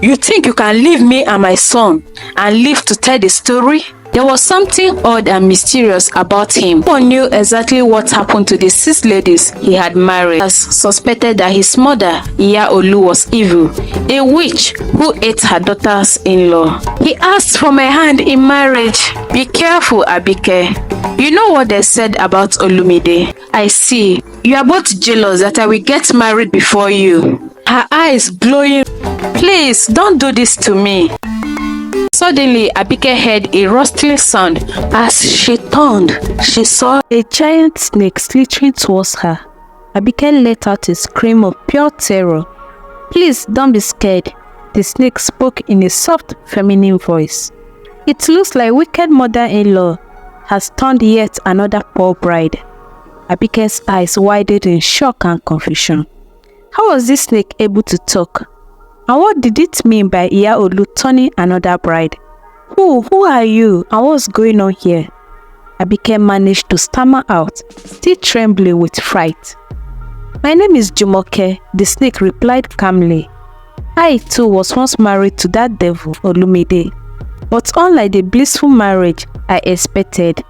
You think you can leave me and my son and live to tell the story? There was something odd and mysterious about him. No one knew exactly what happened to the 6 ladies he had married. He suspected that his mother, Iya Olu, was evil, a witch who ate her daughters-in-law. He asked for my hand in marriage. Be careful, Abike. You know what they said about Olumide. I see. You are both jealous that I will get married before you. Her eyes glowing. Please, don't do this to me. Suddenly, Abike heard a rustling sound. As she turned, she saw a giant snake slithering towards her. Abike let out a scream of pure terror. Please, don't be scared, the snake spoke in a soft, feminine voice. It looks like wicked mother-in-law has turned yet another poor bride. Abike's eyes widened in shock and confusion. How was this snake able to talk? And what did it mean by Iya Olu turning another bride? Who are you and what's going on here? Abike managed to stammer out, still trembling with fright. My name is Jumoke, the snake replied calmly. I too was once married to that devil, Olumide. But unlike the blissful marriage I expected,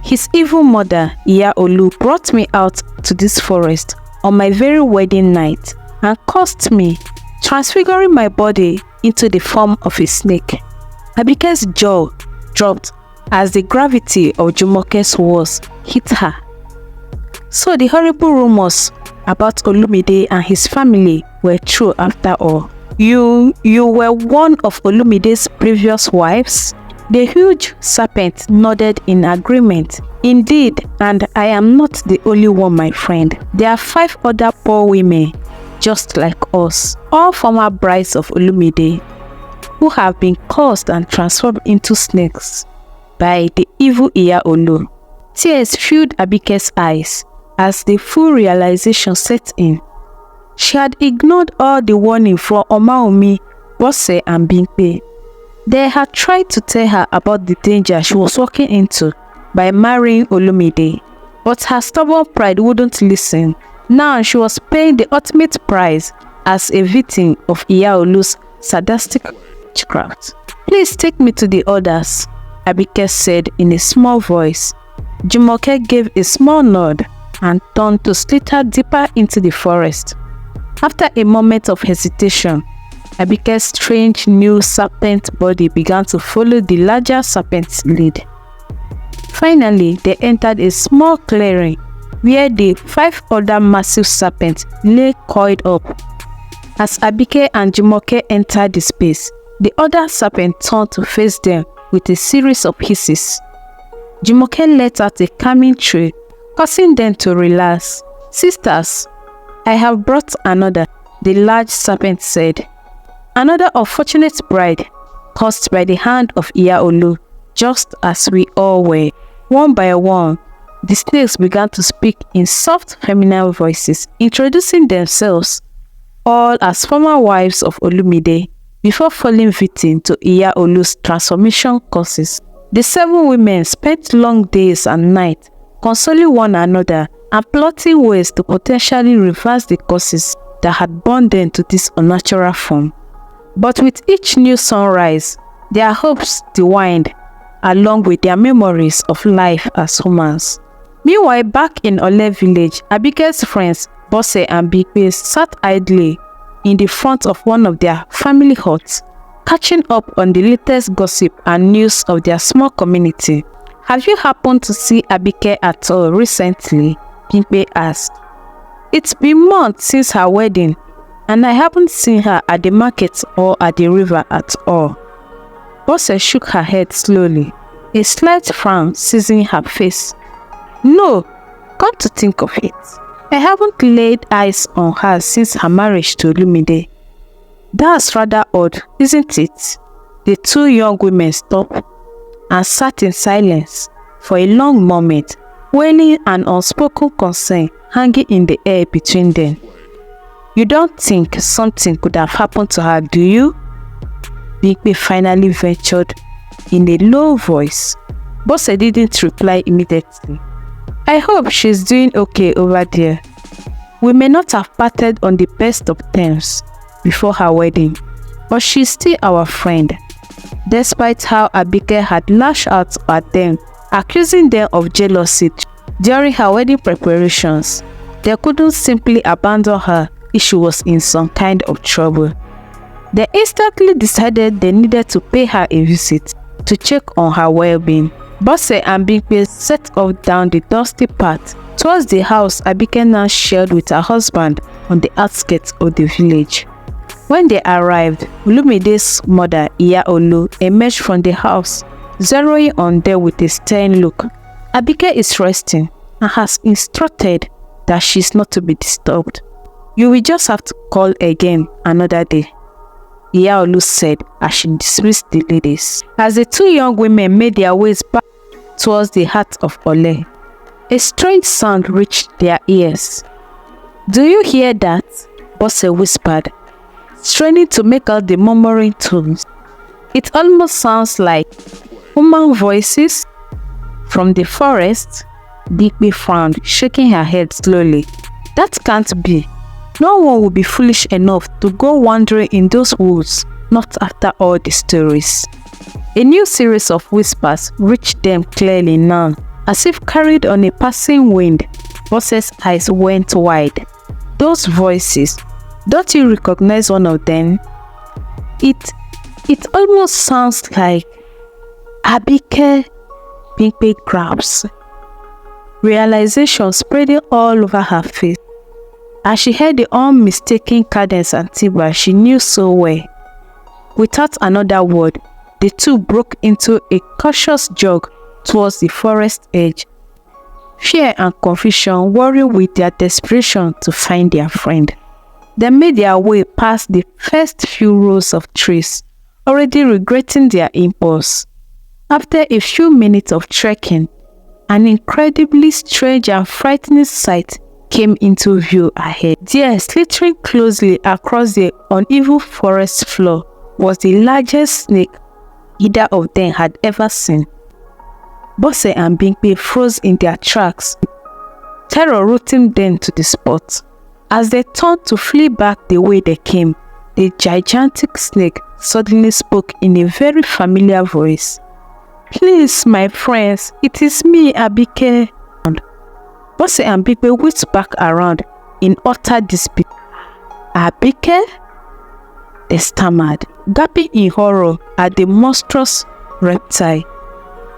his evil mother, Iya Olu, brought me out to this forest on my very wedding night and cursed me, transfiguring my body into the form of a snake. Abike's jaw dropped as the gravity of Jumoke's words hit her. So the horrible rumors about Olumide and his family were true after all. You were one of Olumide's previous wives? The huge serpent nodded in agreement. Indeed, and I am not the only one, my friend. There are 5 other poor women just like us, all former brides of Olumide, who have been cursed and transformed into snakes by the evil Iya Olu. Tears filled Abike's eyes as the full realization set in. She had ignored all the warning from Omaomi, Bose and Bimpe. They had tried to tell her about the danger she was walking into by marrying Olumide, but her stubborn pride wouldn't listen. Now she was paying the ultimate price as a victim of Iya Olu's sadistic witchcraft. Please take me to the others, Abike said in a small voice. Jumoke gave a small nod and turned to slither deeper into the forest. After a moment of hesitation, Abike's strange new serpent body began to follow the larger serpent's lead. Finally, they entered a small clearing where the 5 other massive serpents lay coiled up. As Abike and Jumoke entered the space, the other serpent turned to face them with a series of hisses. Jumoke let out a calming shriek, causing them to relax. Sisters, I have brought another, the large serpent said. Another unfortunate bride, cursed by the hand of Iya Olu, just as we all were. One by one, the snakes began to speak in soft feminine voices, introducing themselves all as former wives of Olumide before falling victim to Iya Olu's transformation curses. The 7 women spent long days and nights consoling one another and plotting ways to potentially reverse the curses that had bound them to this unnatural form. But with each new sunrise, their hopes dwindled, along with their memories of life as humans. Meanwhile, back in Ole village, Abike's friends, Bose and Bigbe, sat idly in the front of one of their family huts, catching up on the latest gossip and news of their small community. Have you happened to see Abike at all recently? Bigbe asked. It's been months since her wedding, and I haven't seen her at the market or at the river at all. Bose shook her head slowly, a slight frown seizing her face. No, come to think of it, I haven't laid eyes on her since her marriage to Olumide. That's rather odd, isn't it? The 2 young women stopped and sat in silence for a long moment, wailing an unspoken concern hanging in the air between them. You don't think something could have happened to her, do you? Bigbe finally ventured in a low voice. Bose didn't reply immediately. I hope she's doing okay over there. We may not have parted on the best of terms before her wedding, but she's still our friend. Despite how Abike had lashed out at them, accusing them of jealousy during her wedding preparations, they couldn't simply abandon her if she was in some kind of trouble. They instantly decided they needed to pay her a visit to check on her well-being. Bose and Bimpe set off down the dusty path towards the house Abike now shared with her husband on the outskirts of the village. When they arrived, Olumide's mother, Iya Olu, emerged from the house, zeroing on them with a stern look. Abike is resting and has instructed that she's not to be disturbed. You will just have to call again another day, Iya Olu said as she dismissed the ladies. As the two young women made their ways back towards the hut of Ole, a strange sound reached their ears. Do you hear that? Bose whispered, straining to make out the murmuring tones. It almost sounds like human voices from the forest. Bimpe frowned, shaking her head slowly. That can't be. No one will be foolish enough to go wandering in those woods, not after all the stories. A new series of whispers reached them clearly now, as if carried on a passing wind. Bose's eyes went wide. Those voices, don't you recognize one of them? It almost sounds like Abike. Bimpe grabs. Realization spreading all over her face as she heard the unmistakable cadence and timbre she knew so well. Without another word, the two broke into a cautious jog towards the forest edge. Fear and confusion warring with their desperation to find their friend. They made their way past the first few rows of trees, already regretting their impulse. After a few minutes of trekking, an incredibly strange and frightening sight came into view ahead. There, slithering closely across the uneven forest floor, was the largest snake either of them had ever seen. Bose and Bimpe froze in their tracks, terror rooting them to the spot. As they turned to flee back the way they came, the gigantic snake suddenly spoke in a very familiar voice. Please, my friends, it is me, Abike. Bose and Bimpe whisked back around in utter despair. Abike? They stammered, gaping in horror at the monstrous reptile.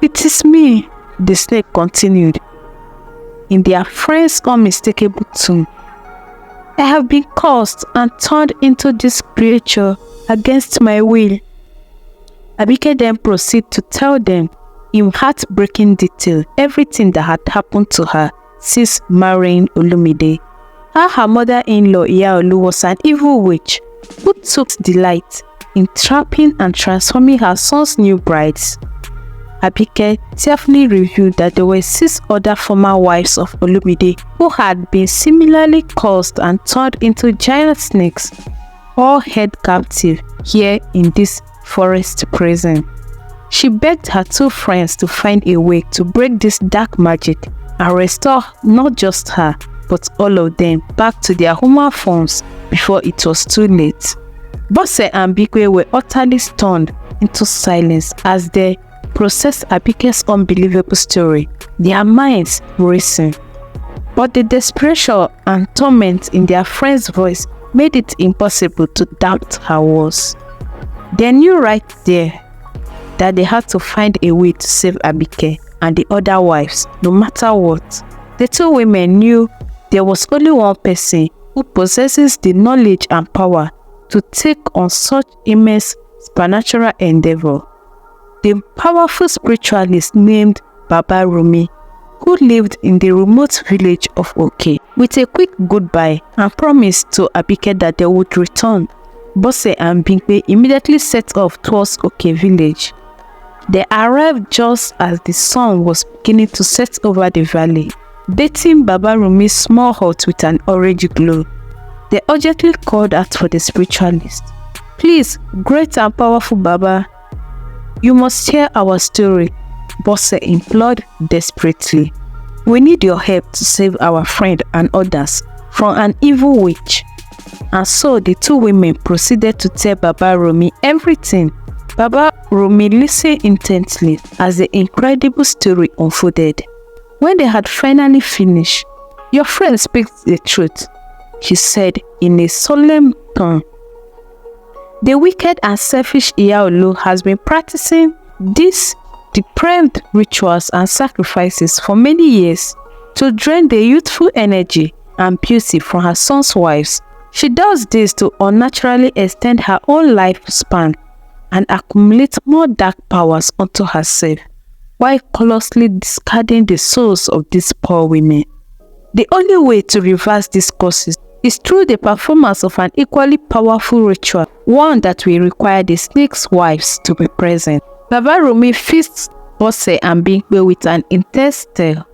It is me, the snake continued, in their friend's unmistakable tone. I have been cursed and turned into this creature against my will. Abike then proceeded to tell them in heartbreaking detail everything that had happened to her since marrying Olumide. How her mother-in-law Iya Olu was an evil witch who took delight in trapping and transforming her son's new brides. Abike tearfully revealed that there were 6 other former wives of Olumide who had been similarly cursed and turned into giant snakes, all held captive here in this forest prison. She begged her 2 friends to find a way to break this dark magic and restore not just her, but all of them back to their human forms before it was too late. Bose and Bimpe were utterly stunned into silence as they processed Abike's unbelievable story, their minds racing. But the desperation and torment in their friend's voice made it impossible to doubt her words. They knew right there that they had to find a way to save Abike and the other wives, no matter what. The 2 women knew there was only one person who possesses the knowledge and power to take on such immense supernatural endeavor. The powerful spiritualist named Baba Rumi, who lived in the remote village of Oke. With a quick goodbye and promise to Abike that they would return, Bose and Bimpe immediately set off towards Oke village. They arrived just as the sun was beginning to set over the valley, bathing Baba Rumi's small hut with an orange glow. They urgently called out for the spiritualist. Please, great and powerful Baba, you must hear our story, Bose implored desperately. We need your help to save our friend and others from an evil witch. And so the two women proceeded to tell Baba Romi everything. Baba Romi listened intently as the incredible story unfolded. When they had finally finished, "Your friend speaks the truth," she said in a solemn tone. "The wicked and selfish Iya Olu has been practicing these depraved rituals and sacrifices for many years to drain the youthful energy and beauty from her son's wives. She does this to unnaturally extend her own lifespan and accumulate more dark powers unto herself, while closely discarding the souls of these poor women. The only way to reverse these causes is through the performance of an equally powerful ritual, one that will require the snake's wives to be present." Baba Romi feasts Bose and Bimpe with an intense stare.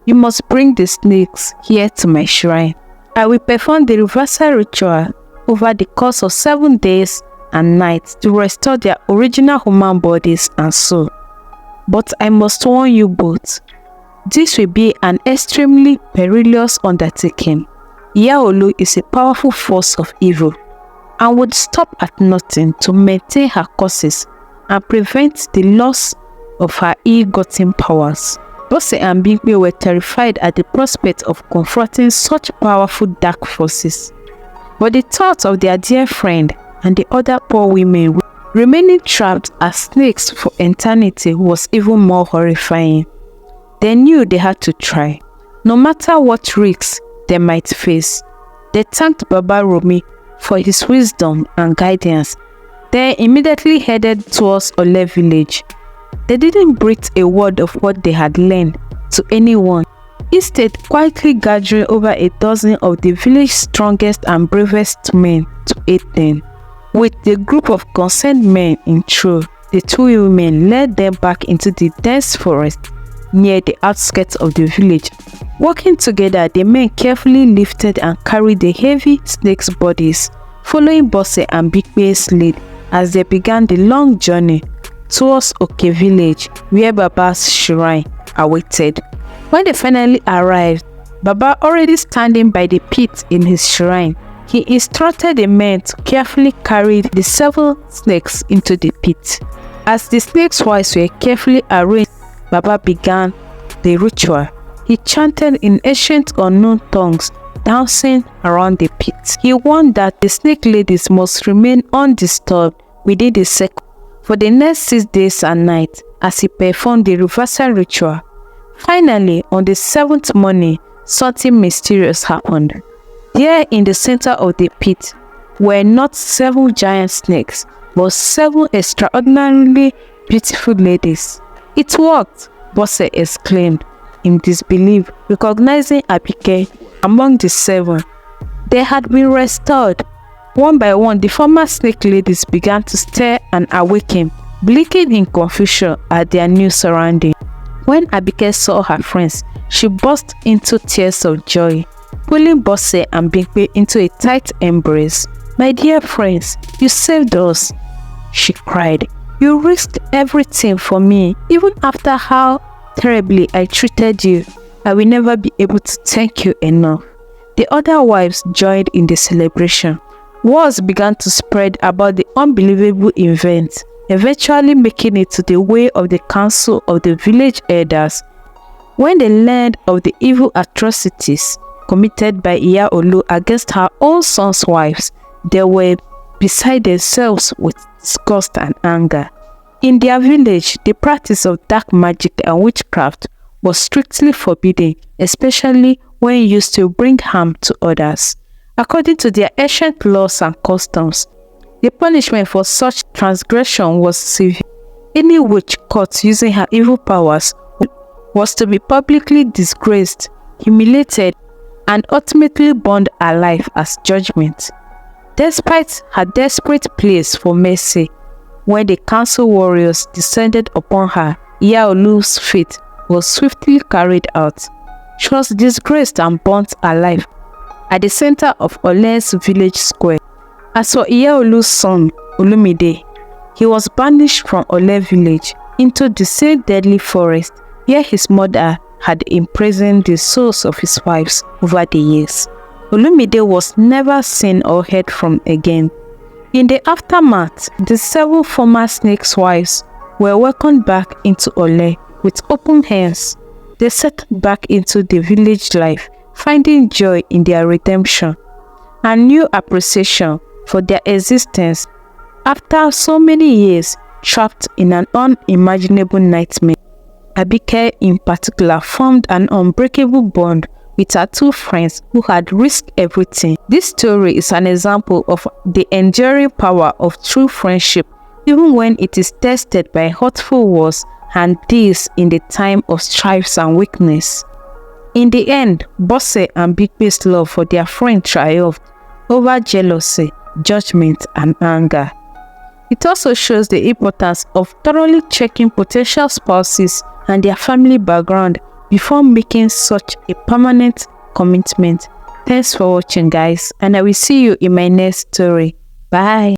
"You must bring the snakes here to my shrine. I will perform the reversal ritual over the course of 7 days and nights to restore their original human bodies and soul. But I must warn you both, this will be an extremely perilous undertaking. Iya Olu is a powerful force of evil and would stop at nothing to maintain her causes and prevent the loss of her ill-gotten powers." Bose and Bimpe were terrified at the prospect of confronting such powerful dark forces. But the thought of their dear friend and the other poor women remaining trapped as snakes for eternity was even more horrifying. They knew they had to try, no matter what risks they might face. They thanked Baba Romi for his wisdom and guidance. They immediately headed towards Ole village. They didn't breathe a word of what they had learned to anyone, instead quietly gathering over a dozen of the village's strongest and bravest men to aid them. With the group of concerned men in tow, the two women led them back into the dense forest near the outskirts of the village. Working together, the men carefully lifted and carried the heavy snakes' bodies, following Bose and Bimpe's lead as they began the long journey towards Oke village, where Baba's shrine awaited. When they finally arrived, Baba, already standing by the pit in his shrine, he instructed the men to carefully carry the 7 snakes into the pit. As the snakes' wives were carefully arranged, Baba began the ritual. He chanted in ancient unknown tongues, dancing around the pit. He warned that the snake ladies must remain undisturbed within the circle for the next 6 days and nights as he performed the reversal ritual. Finally, on the 7th morning, something mysterious happened. There in the center of the pit were not 7 giant snakes, but 7 extraordinarily beautiful ladies. "It worked!" Bose exclaimed in disbelief, recognizing Abike among the 7. They had been restored. One by one, the former snake ladies began to stir and awaken, blinking in confusion at their new surroundings. When Abike saw her friends, she burst into tears of joy, pulling Bose and Bimpe into a tight embrace. "My dear friends, you saved us," she cried. "You risked everything for me, even after how terribly I treated you. I will never be able to thank you enough." The other wives joined in the celebration. Words began to spread about the unbelievable event, eventually making it to the way of the council of the village elders. When they learned of the evil atrocities committed by Iya Olu against her own son's wives, they were beside themselves with disgust and anger. In their village, the practice of dark magic and witchcraft was strictly forbidden, especially when used to bring harm to others. According to their ancient laws and customs, the punishment for such transgression was severe. Any witch caught using her evil powers was to be publicly disgraced, humiliated, and ultimately burned alive as judgment. Despite her desperate pleas for mercy, when the council warriors descended upon her, Iya Olu's fate was swiftly carried out. She was disgraced and burnt alive at the center of Ole's village square. As for Iya Olu's son, Olumide, he was banished from Ole village into the same deadly forest where his mother had imprisoned the souls of his wives over the years. Olumide was never seen or heard from again. In the aftermath, the 7 former snake's wives were welcomed back into Ole with open hands. They settled back into the village life, finding joy in their redemption and new appreciation for their existence after so many years trapped in an unimaginable nightmare. Abike in particular formed an unbreakable bond with her 2 friends who had risked everything. This story is an example of the enduring power of true friendship, even when it is tested by hurtful words, and this in the time of strife and weakness. In the end, Bose and Bigbe's love for their friend triumphed over jealousy, judgment, and anger. It also shows the importance of thoroughly checking potential spouses and their family background before making such a permanent commitment. Thanks for watching, guys, and I will see you in my next story. Bye.